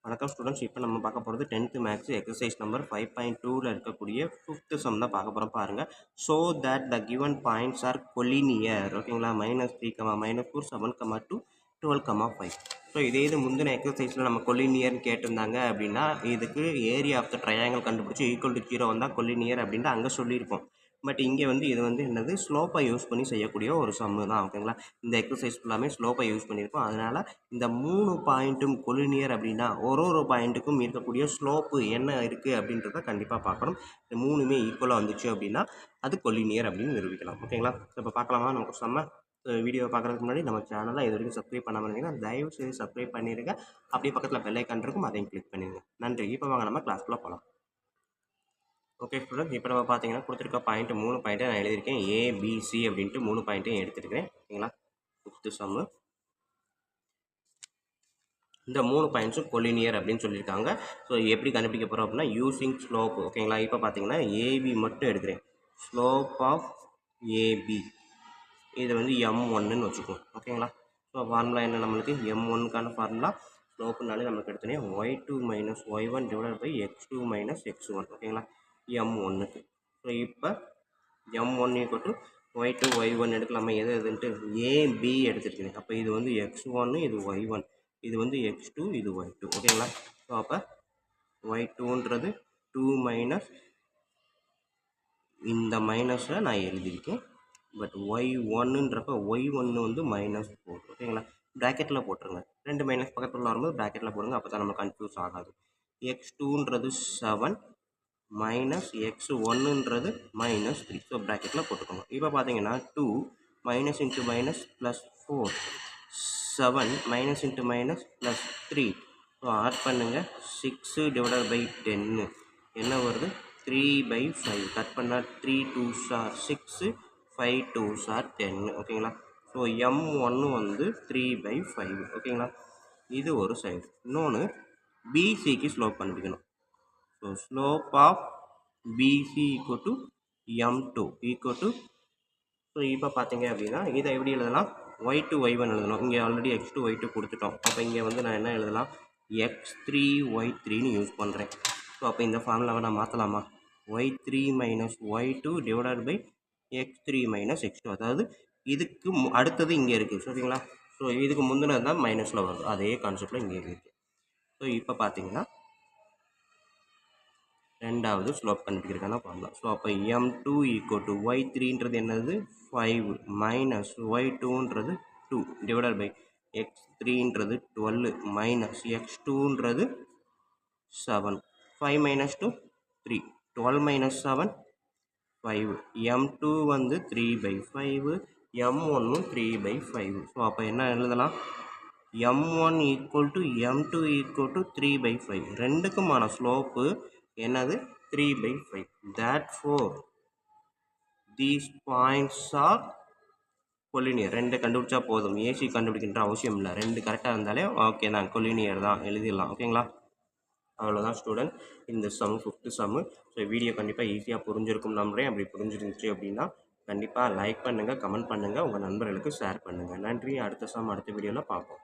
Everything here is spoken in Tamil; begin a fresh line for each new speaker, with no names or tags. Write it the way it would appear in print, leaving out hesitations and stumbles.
வணக்கம் ஸ்டூடெண்ட்ஸ். இப்போ நம்ம பார்க்க போகிறது 10th மேக்ஸ் எக்ஸசைஸ் நம்பர் 5.2ல இருக்கக்கூடிய 5th சம் தான் பார்க்க போகிறோம். பாருங்கள். So that the given points R collinear. ஓகேங்களா? -3, -4, 7, 2, 12, 5. ஸோ இதே இது முந்தின எக்ஸசைஸில் நம்ம கொலினியர்னு கேட்டிருந்தாங்க அப்படின்னா இதுக்கு ஏரியா ஆஃப் த ட்ரையாங்கிள் கண்டுபிடிச்சி ஈக்குவல் டு 0 வந்தால் கொலினியர் அப்படின்ட்டு அங்கே சொல்லியிருப்போம். பட் இங்கே இது என்னது ஸ்லோப்பை யூஸ் பண்ணி செய்யக்கூடிய ஒரு சம்மு தான். ஓகேங்களா? இந்த எக்ஸசைஸ் ஃபுல்லாமே ஸ்லோப்பை யூஸ் பண்ணியிருக்கோம். அதனால் இந்த 3 பாயிண்ட்டும் கொலினியர் அப்படின்னா ஒரு பாயிண்ட்டுக்கும் இருக்கக்கூடிய ஸ்லோப்பு என்ன இருக்குது அப்படின்றத கண்டிப்பாக பார்க்கணும். இந்த 3மே ஈக்குவலாக வந்துச்சு அப்படின்னா அது கொலினியர் அப்படின்னு நிரூபிக்கலாம். ஓகேங்களா? இப்போ பார்க்கலாமா நமக்கு செம்ம. வீடியோ பார்க்குறதுக்கு முன்னாடி நம்ம சேனலை இது வரைக்கும் சப்ஸ்கிரைப் பண்ணாமல் இருந்தீங்கன்னா தயவு செய்து சப்ஸ்கிரைப் பண்ணிடுங்க. அப்படியே பக்கத்தில் பெல் ஐக்கான் இருக்கும், அதையும் கிளிக் பண்ணிடுங்க. நன்றி. இப்போ வாங்க நம்ம கிளாஸ்க்குள்ளே போகலாம். ஓகே ஸ்டூடெண்ட், இப்போ நம்ம பார்த்தீங்கன்னா கொடுத்துருக்க பாயிண்ட் 3 பாயிண்ட்டை நான் எழுதியிருக்கேன். ஏபிசி அப்படின்ட்டு 3 பாயிண்ட்டையும் எடுத்துருக்கேன். ஓகேங்களா? 5th சம்மு. இந்த 3 பாயிண்ட்ஸும் கொலினியர் அப்படின்னு சொல்லியிருக்காங்க. ஸோ எப்படி கண்டுபிடிக்க போகிறோம் அப்படின்னா யூஸிங் ஸ்லோப். ஓகேங்களா? இப்போ பார்த்தீங்கன்னா ஏபி மட்டும் எடுக்கிறேன். ஸ்லோப் ஆஃப் ஏபி இது M1ன்னு வச்சுக்கோம். ஓகேங்களா? ஸோ ஃபார்முலா என்ன நம்மளுக்கு? M1க்கான ஃபார்முலா ஸ்லோப்புனாலே நமக்கு எடுத்தோன்னே y2 - y1 / x2 - x1. ஓகேங்களா? M1க்கு. ஸோ இப்போ M1 = y2 y1 எடுக்கலாமா? எதுன்ட்டு ஏபி எடுத்துருக்கேன். அப்போ இது x1, இது y1, இது x2, இது y2. ஓகேங்களா? ஸோ அப்போ y2ன்றது 2 இந்த மைனஸை நான் எழுதியிருக்கேன். பட் y1ன்றப்ப y1 -4. ஓகேங்களா? ப்ராக்கெட்டில் போட்டுருங்க. 2 மைனஸ் பக்கத்தில் வரும்போது ப்ராக்கெட்டில் போடுங்க. அப்போ தான் நம்ம கன்ஃபியூஸ் ஆகாது. x2ன்றது 7 -x1ன்றது -3. ஸோ ப்ராக்கெட்டில் போட்டுக்கோங்க. இப்போ பார்த்தீங்கன்னா 2 -× +4 7 -× +3. ஸோ ஆட் பண்ணுங்கள். 6 / 10 என்ன வருது? 3/5. கட் பண்ணால் 3 2s are 6, 5 2s are 10. ஓகேங்களா? So M1 3/5. ஓகேங்களா? இது ஒரு சைடு. இன்னொன்று பிசிக்கு ஸ்லோப் கண்டுபிடிக்கணும். So slope of PC = M2 = so இப்போ பார்த்தீங்க அப்படின்னா இதை எப்படி எழுதலாம்? y2 y1 எழுதணும். இங்கே ஆல்ரெடி x2 y2 கொடுத்துட்டோம். அப்போ இங்கே நான் என்ன எழுதலாம்? x3 y3ன்னு யூஸ் பண்ணுறேன். ஸோ அப்போ இந்த ஃபார்முலாவை நான் மாற்றலாமா? y3 - y2 / x3 - x2. அதாவது இதுக்கு அடுத்தது இங்கே இருக்குது. ஓகேங்களா? ஸோ இதுக்கு முந்தினது தான் மைனஸில் வருது. அதே கான்செப்டில் இங்கே இருக்குது. ஸோ இப்போ பார்த்தீங்கன்னா ரெண்டாவது ஸ்லோப் கண்டுபிடிக்கிறதுக்கான ஃபார்முலா. ஸோ அப்போ M2 = y3ன்றது என்னது? 5 -y2ன்றது 2 / x3ன்றது 12 - x2ன்றது 7. 5 - 2 3. 12 - 7 5. M2 3/5, M1 3/5. ஸோ அப்போ என்ன எழுதலாம்? M1 = M2 = 3/5. ரெண்டுக்குமான ஸ்லோப்பு என்னது? 3/5. Therefore these points are collinear. 2 கண்டுபிடிச்சா போதும். ஏசி கண்டுபிடிக்கின்ற அவசியம் இல்லை. 2 கரெக்டாக இருந்தாலே ஓகே தான், கொலினியர் தான் எழுதிடலாம். ஓகேங்களா? அவ்வளோதான் ஸ்டூடெண்ட். இந்த சம் 5th சம்மு. ஸோ வீடியோ கண்டிப்பாக ஈஸியாக புரிஞ்சிருக்கும் நம்புறேன். அப்படி புரிஞ்சிருந்துச்சு அப்படின்னா கண்டிப்பாக லைக் பண்ணுங்கள், கமெண்ட் பண்ணுங்கள், உங்கள் நண்பர்களுக்கு ஷேர் பண்ணுங்கள். நன்றி. அடுத்த சம் அடுத்த வீடியோவில் பார்ப்போம்.